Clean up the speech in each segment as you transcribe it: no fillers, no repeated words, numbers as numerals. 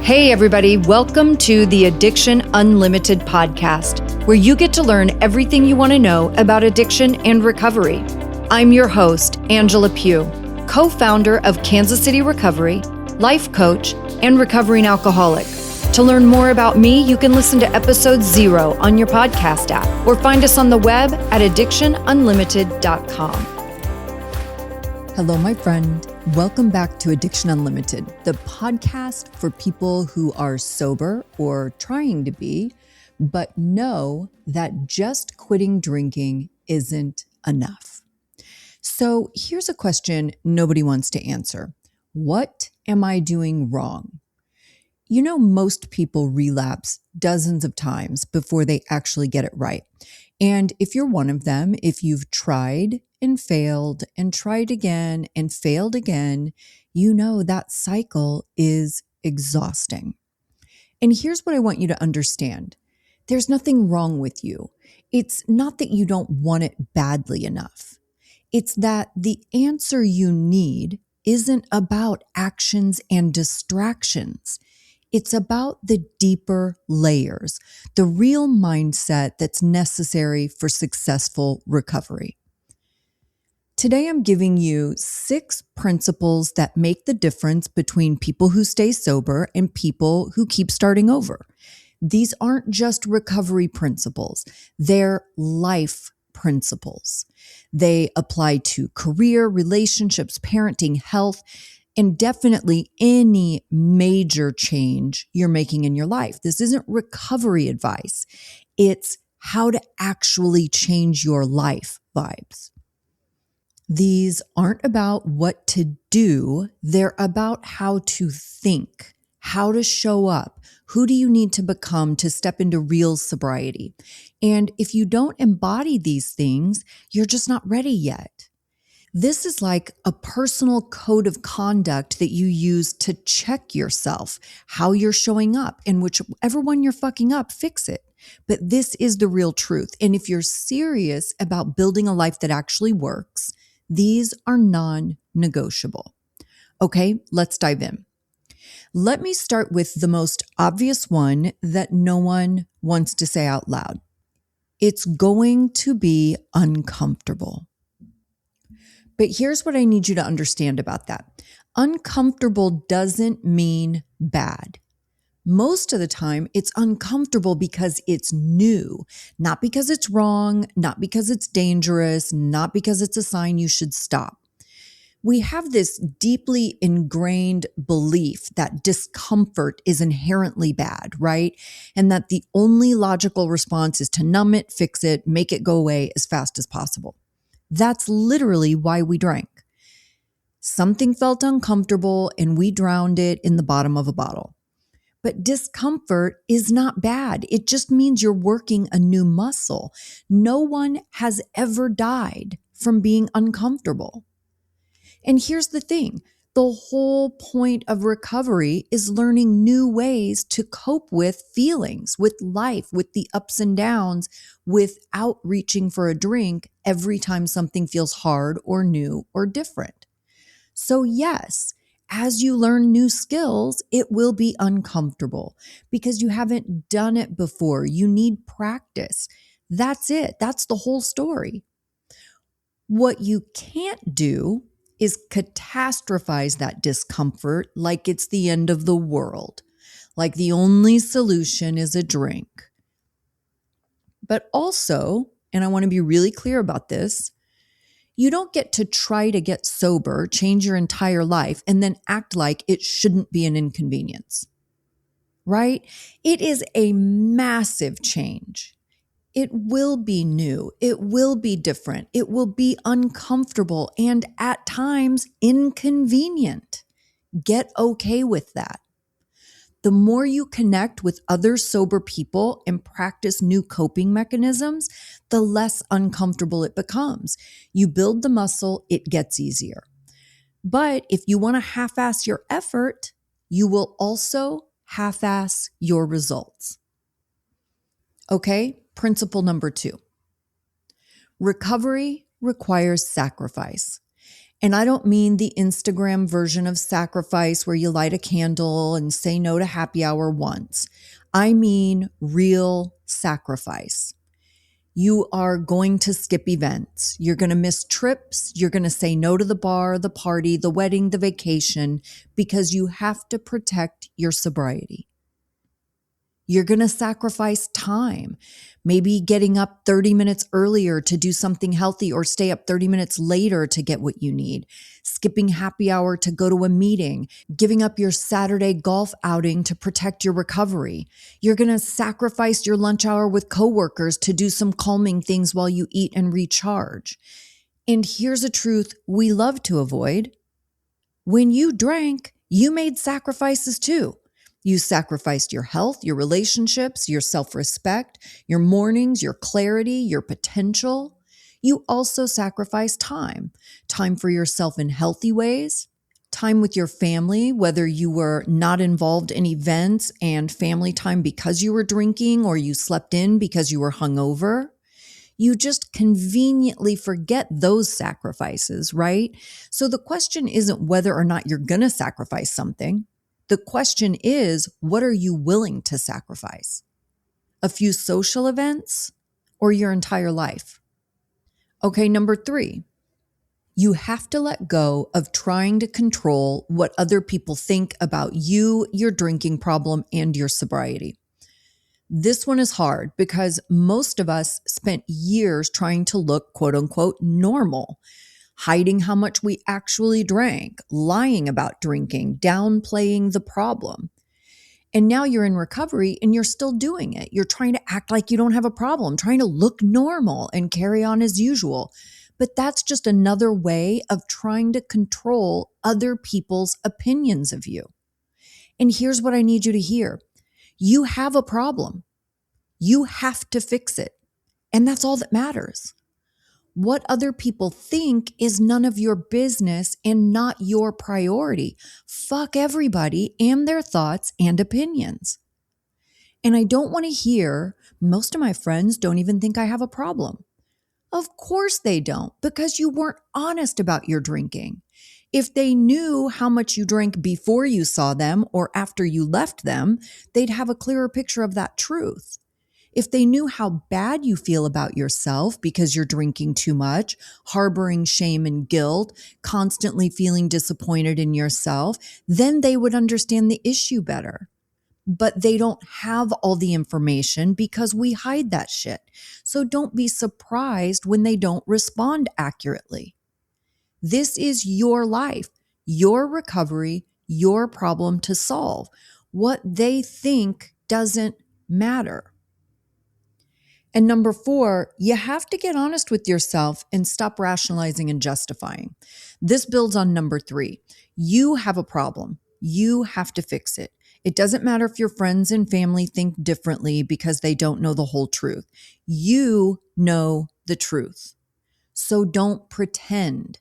Hey everybody, welcome to the Addiction Unlimited podcast, where you get to learn everything you want to know about addiction and recovery. I'm your host, Angela Pugh, co-founder of Kansas City Recovery, life coach, and recovering alcoholic. To learn more about me, you can listen to episode 0 on your podcast app or find us on the web at addictionunlimited.com. Hello, my friend. Welcome back to Addiction Unlimited, the podcast for people who are sober or trying to be, but know that just quitting drinking isn't enough. So here's a question nobody wants to answer. What am I doing wrong? You know, most people relapse dozens of times before they actually get it right. And if you're one of them, if you've tried and failed and tried again and failed again, you know that cycle is exhausting. And here's what I want you to understand. There's nothing wrong with you. It's not that you don't want it badly enough. It's that the answer you need isn't about actions and distractions. It's about the deeper layers, the real mindset that's necessary for successful recovery. Today, I'm giving you 6 principles that make the difference between people who stay sober and people who keep starting over. These aren't just recovery principles, they're life principles. They apply to career, relationships, parenting, health, and definitely any major change you're making in your life. This isn't recovery advice. It's how to actually change your life vibes. These aren't about what to do. They're about how to think, how to show up. Who do you need to become to step into real sobriety? And if you don't embody these things, you're just not ready yet. This is like a personal code of conduct that you use to check yourself, how you're showing up, and whichever one you're fucking up, fix it. But this is the real truth. And if you're serious about building a life that actually works, these are non-negotiable. Okay, let's dive in. Let me start with the most obvious one that no one wants to say out loud. It's going to be uncomfortable. But here's what I need you to understand about that. Uncomfortable doesn't mean bad. Most of the time, it's uncomfortable because it's new, not because it's wrong, not because it's dangerous, not because it's a sign you should stop. We have this deeply ingrained belief that discomfort is inherently bad, right? And that the only logical response is to numb it, fix it, make it go away as fast as possible. That's literally why we drank. Something felt uncomfortable and we drowned it in the bottom of a bottle. But discomfort is not bad. It just means you're working a new muscle. No one has ever died from being uncomfortable. And here's the thing. The whole point of recovery is learning new ways to cope with feelings, with life, with the ups and downs, without reaching for a drink every time something feels hard or new or different. So yes, as you learn new skills, it will be uncomfortable because you haven't done it before. You need practice. That's it. That's the whole story. What you can't do is catastrophize that discomfort like it's the end of the world, like the only solution is a drink. But also, and I want to be really clear about this, you don't get to try to get sober, change your entire life, and then act like it shouldn't be an inconvenience, right? It is a massive change. It will be new. It will be different. It will be uncomfortable and at times inconvenient. Get okay with that. The more you connect with other sober people and practice new coping mechanisms, the less uncomfortable it becomes. You build the muscle, it gets easier. But if you want to half-ass your effort, you will also half-ass your results. Okay? Principle number 2. Recovery requires sacrifice. And I don't mean the Instagram version of sacrifice where you light a candle and say no to happy hour once. I mean real sacrifice. You are going to skip events. You're going to miss trips. You're going to say no to the bar, the party, the wedding, the vacation, because you have to protect your sobriety. You're going to sacrifice time, maybe getting up 30 minutes earlier to do something healthy or stay up 30 minutes later to get what you need, skipping happy hour to go to a meeting, giving up your Saturday golf outing to protect your recovery. You're going to sacrifice your lunch hour with coworkers to do some calming things while you eat and recharge. And here's a truth we love to avoid. When you drank, you made sacrifices too. You sacrificed your health, your relationships, your self-respect, your mornings, your clarity, your potential. You also sacrificed time for yourself in healthy ways, time with your family, whether you were not involved in events and family time because you were drinking or you slept in because you were hungover. You just conveniently forget those sacrifices, right? So the question isn't whether or not you're going to sacrifice something. The question is, what are you willing to sacrifice? A few social events or your entire life? Okay, number 3, you have to let go of trying to control what other people think about you, your drinking problem, and your sobriety. This one is hard because most of us spent years trying to look quote unquote normal, hiding how much we actually drank, lying about drinking, downplaying the problem. And now you're in recovery and you're still doing it. You're trying to act like you don't have a problem, trying to look normal and carry on as usual. But that's just another way of trying to control other people's opinions of you. And here's what I need you to hear. You have a problem. You have to fix it. And that's all that matters. What other people think is none of your business and not your priority. Fuck everybody and their thoughts and opinions. And I don't want to hear, most of my friends don't even think I have a problem. Of course they don't, because you weren't honest about your drinking. If they knew how much you drank before you saw them or after you left them, they'd have a clearer picture of that truth. If they knew how bad you feel about yourself because you're drinking too much, harboring shame and guilt, constantly feeling disappointed in yourself, then they would understand the issue better. But they don't have all the information because we hide that shit. So don't be surprised when they don't respond accurately. This is your life, your recovery, your problem to solve. What they think doesn't matter. And number 4, you have to get honest with yourself and stop rationalizing and justifying. This builds on number 3. You have a problem. You have to fix it. It doesn't matter if your friends and family think differently because they don't know the whole truth. You know the truth. So don't pretend.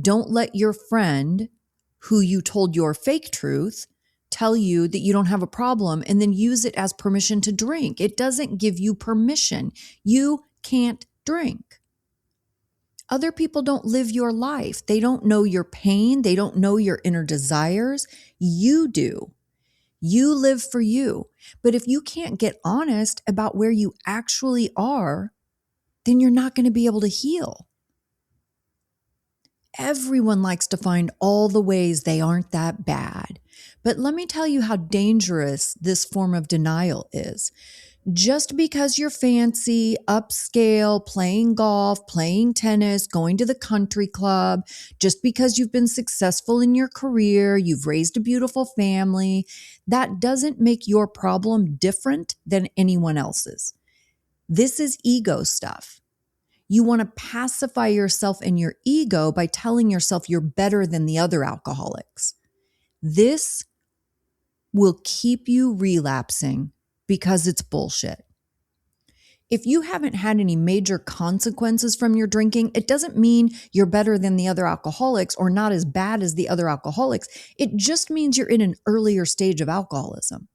Don't let your friend, who you told your fake truth, tell you that you don't have a problem and then use it as permission to drink. It doesn't give you permission. You can't drink. Other people don't live your life. They don't know your pain. They don't know your inner desires. You do. You live for you. But if you can't get honest about where you actually are, then you're not going to be able to heal. Everyone likes to find all the ways they aren't that bad. But let me tell you how dangerous this form of denial is. Just because you're fancy, upscale, playing golf, playing tennis, going to the country club, just because you've been successful in your career, you've raised a beautiful family, that doesn't make your problem different than anyone else's. This is ego stuff. You want to pacify yourself and your ego by telling yourself you're better than the other alcoholics. This will keep you relapsing because it's bullshit. If you haven't had any major consequences from your drinking, it doesn't mean you're better than the other alcoholics or not as bad as the other alcoholics. It just means you're in an earlier stage of alcoholism.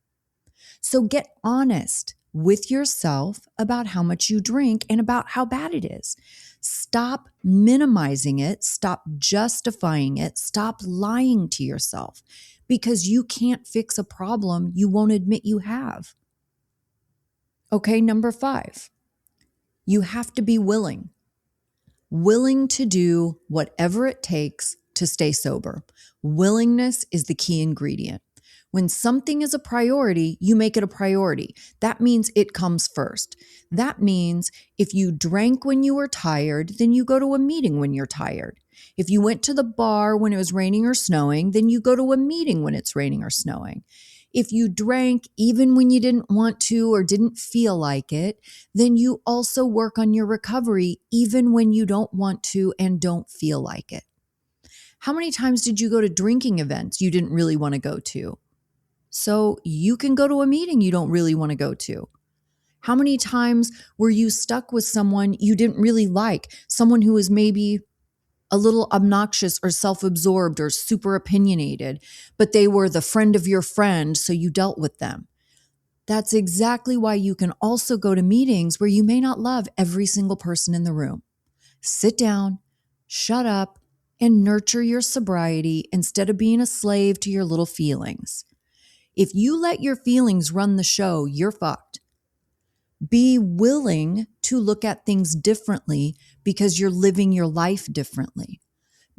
So get honest with yourself about how much you drink and about how bad it is. Stop minimizing it. Stop justifying it. Stop lying to yourself because you can't fix a problem you won't admit you have. Okay, number 5, you have to be willing to do whatever it takes to stay sober. Willingness is the key ingredient. When something is a priority, you make it a priority. That means it comes first. That means if you drank when you were tired, then you go to a meeting when you're tired. If you went to the bar when it was raining or snowing, then you go to a meeting when it's raining or snowing. If you drank even when you didn't want to or didn't feel like it, then you also work on your recovery even when you don't want to and don't feel like it. How many times did you go to drinking events you didn't really want to go to? So you can go to a meeting you don't really want to go to. How many times were you stuck with someone you didn't really like, someone who was maybe a little obnoxious or self-absorbed or super opinionated, but they were the friend of your friend, so you dealt with them? That's exactly why you can also go to meetings where you may not love every single person in the room. Sit down, shut up, and nurture your sobriety instead of being a slave to your little feelings. If you let your feelings run the show, you're fucked. Be willing to look at things differently because you're living your life differently.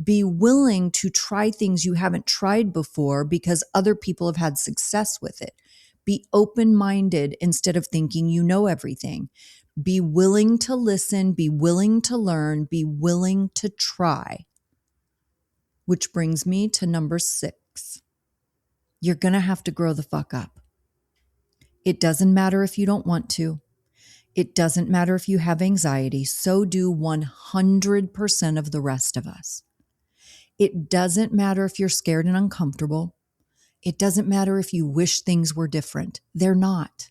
Be willing to try things you haven't tried before because other people have had success with it. Be open-minded instead of thinking you know everything. Be willing to listen, be willing to learn, be willing to try. Which brings me to number 6. You're going to have to grow the fuck up. It doesn't matter if you don't want to. It doesn't matter if you have anxiety. So do 100% of the rest of us. It doesn't matter if you're scared and uncomfortable. It doesn't matter if you wish things were different. They're not.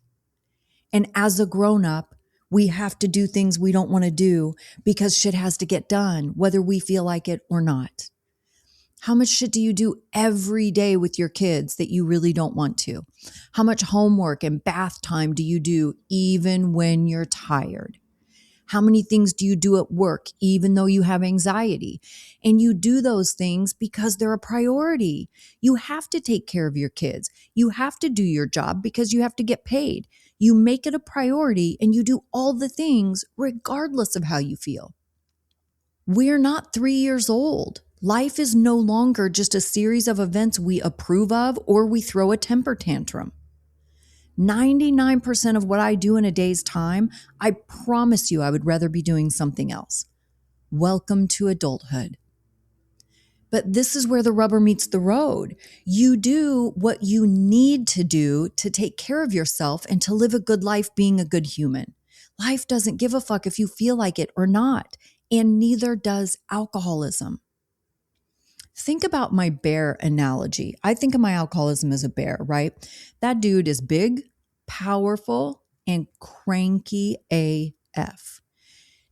And as a grown-up, we have to do things we don't want to do because shit has to get done, whether we feel like it or not. How much shit do you do every day with your kids that you really don't want to? How much homework and bath time do you do even when you're tired? How many things do you do at work even though you have anxiety? And you do those things because they're a priority. You have to take care of your kids. You have to do your job because you have to get paid. You make it a priority and you do all the things regardless of how you feel. We're not 3 years old. Life is no longer just a series of events we approve of or we throw a temper tantrum. 99% of what I do in a day's time, I promise you I would rather be doing something else. Welcome to adulthood. But this is where the rubber meets the road. You do what you need to do to take care of yourself and to live a good life being a good human. Life doesn't give a fuck if you feel like it or not, and neither does alcoholism. Think about my bear analogy. I think of my alcoholism as a bear, right? That dude is big, powerful, and cranky AF.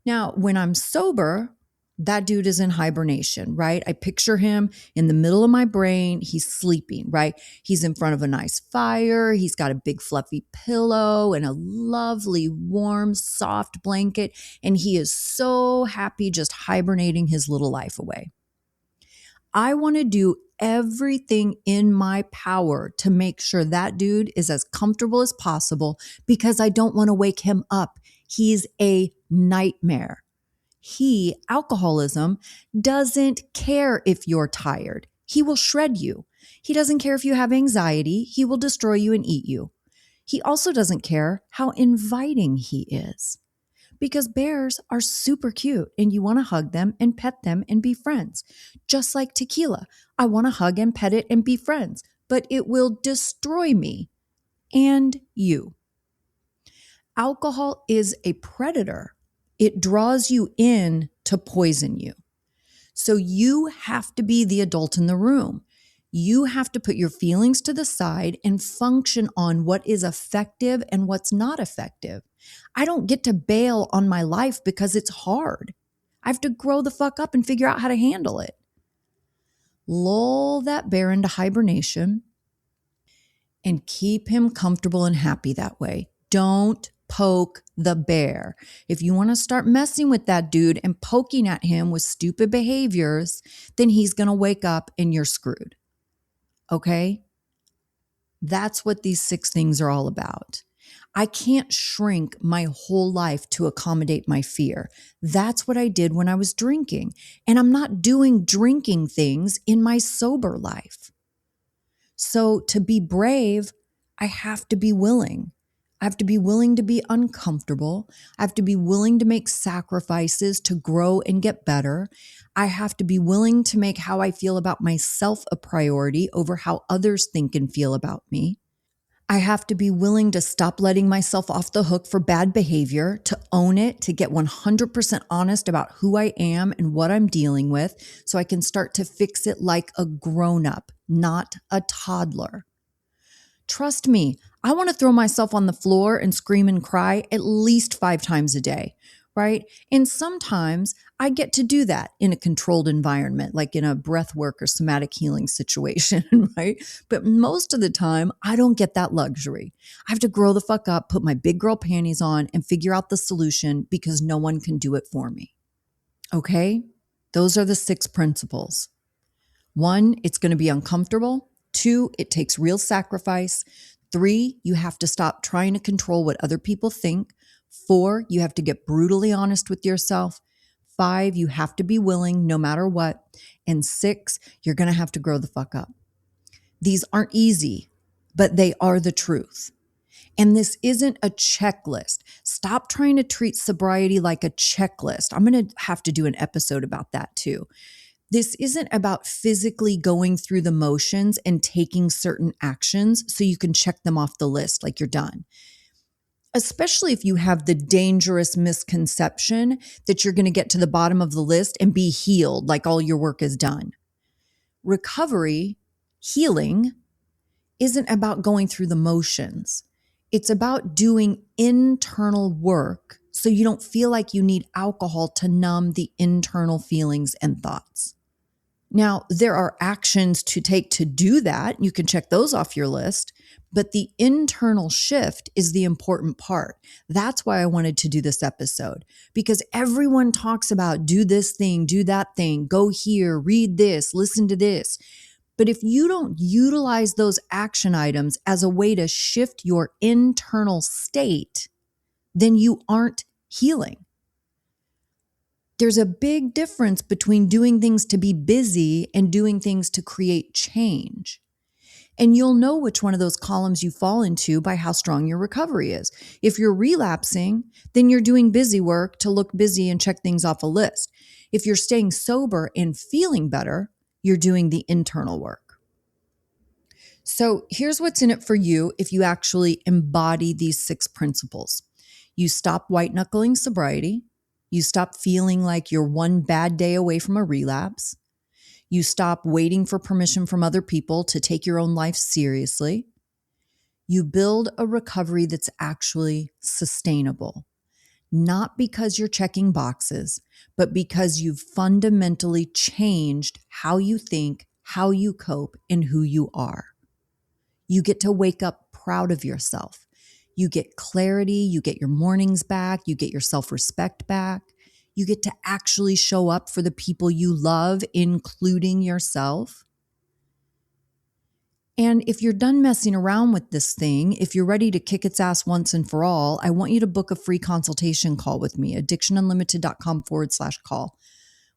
Now, when I'm sober, that dude is in hibernation, right? I picture him in the middle of my brain. He's sleeping, right? He's in front of a nice fire. He's got a big fluffy pillow and a lovely, warm, soft blanket. And he is so happy just hibernating his little life away. I want to do everything in my power to make sure that dude is as comfortable as possible because I don't want to wake him up. He's a nightmare. Alcoholism, doesn't care if you're tired. He will shred you. He doesn't care if you have anxiety. He will destroy you and eat you. He also doesn't care how inviting he is. Because bears are super cute and you want to hug them and pet them and be friends. Just like tequila. I want to hug and pet it and be friends, but it will destroy me and you. Alcohol is a predator. It draws you in to poison you. So you have to be the adult in the room. You have to put your feelings to the side and function on what is effective and what's not effective. I don't get to bail on my life because it's hard. I have to grow the fuck up and figure out how to handle it. Lull that bear into hibernation and keep him comfortable and happy that way. don't poke the bear. If you want to start messing with that dude and poking at him with stupid behaviors, then he's going to wake up and you're screwed. Okay? That's what these 6 things are all about. I can't shrink my whole life to accommodate my fear. That's what I did when I was drinking. And I'm not doing drinking things in my sober life. So to be brave, I have to be willing. I have to be willing to be uncomfortable. I have to be willing to make sacrifices to grow and get better. I have to be willing to make how I feel about myself a priority over how others think and feel about me. I have to be willing to stop letting myself off the hook for bad behavior, to own it, to get 100% honest about who I am and what I'm dealing with so I can start to fix it like a grown-up, not a toddler. Trust me, I want to throw myself on the floor and scream and cry at least 5 times a day, right? And sometimes I get to do that in a controlled environment, like in a breath work or somatic healing situation, right? But most of the time, I don't get that luxury. I have to grow the fuck up, put my big girl panties on, and figure out the solution because no one can do it for me. Okay? Those are the 6 principles. 1, it's going to be uncomfortable. 2, it takes real sacrifice. 3, you have to stop trying to control what other people think. 4, you have to get brutally honest with yourself. 5, you have to be willing no matter what. And 6, you're going to have to grow the fuck up. These aren't easy, but they are the truth. And this isn't a checklist. Stop trying to treat sobriety like a checklist. I'm going to have to do an episode about that too. This isn't about physically going through the motions and taking certain actions so you can check them off the list like you're done. Especially if you have the dangerous misconception that you're going to get to the bottom of the list and be healed like all your work is done. Recovery, healing, isn't about going through the motions. It's about doing internal work so you don't feel like you need alcohol to numb the internal feelings and thoughts. Now, there are actions to take to do that. You can check those off your list, but the internal shift is the important part. That's why I wanted to do this episode, because everyone talks about do this thing, do that thing, go here, read this, listen to this. But if you don't utilize those action items as a way to shift your internal state, then you aren't healing. There's a big difference between doing things to be busy and doing things to create change. And you'll know which one of those columns you fall into by how strong your recovery is. If you're relapsing, then you're doing busy work to look busy and check things off a list. If you're staying sober and feeling better, you're doing the internal work. So here's what's in it for you if you actually embody these 6 principles. You stop white-knuckling sobriety. You stop feeling like you're one bad day away from a relapse. You stop waiting for permission from other people to take your own life seriously. You build a recovery that's actually sustainable, not because you're checking boxes, but because you've fundamentally changed how you think, how you cope, and who you are. You get to wake up proud of yourself. You get clarity, you get your mornings back, you get your self-respect back. You get to actually show up for the people you love, including yourself. And if you're done messing around with this thing, if you're ready to kick its ass once and for all, I want you to book a free consultation call with me, addictionunlimited.com/call.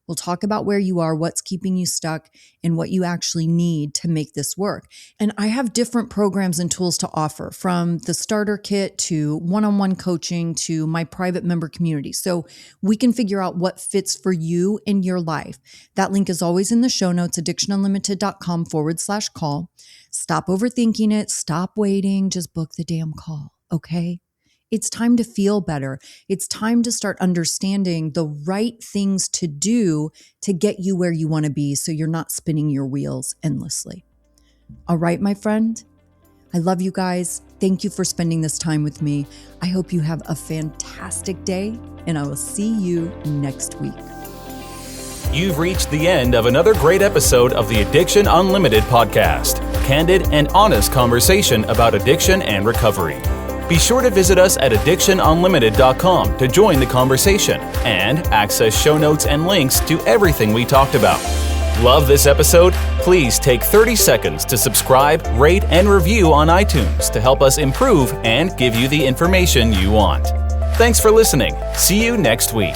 We'll talk about where you are, what's keeping you stuck, and what you actually need to make this work. And I have different programs and tools to offer, from the starter kit to one-on-one coaching to my private member community. So we can figure out what fits for you in your life. That link is always in the show notes, addictionunlimited.com/call. Stop overthinking it. Stop waiting. Just book the damn call, okay? It's time to feel better. It's time to start understanding the right things to do to get you where you want to be so you're not spinning your wheels endlessly. All right, my friend, I love you guys. Thank you for spending this time with me. I hope you have a fantastic day, and I will see you next week. You've reached the end of another great episode of the Addiction Unlimited podcast. Candid and honest conversation about addiction and recovery. Be sure to visit us at addictionunlimited.com to join the conversation and access show notes and links to everything we talked about. Love this episode? Please take 30 seconds to subscribe, rate, and review on iTunes to help us improve and give you the information you want. Thanks for listening. See you next week.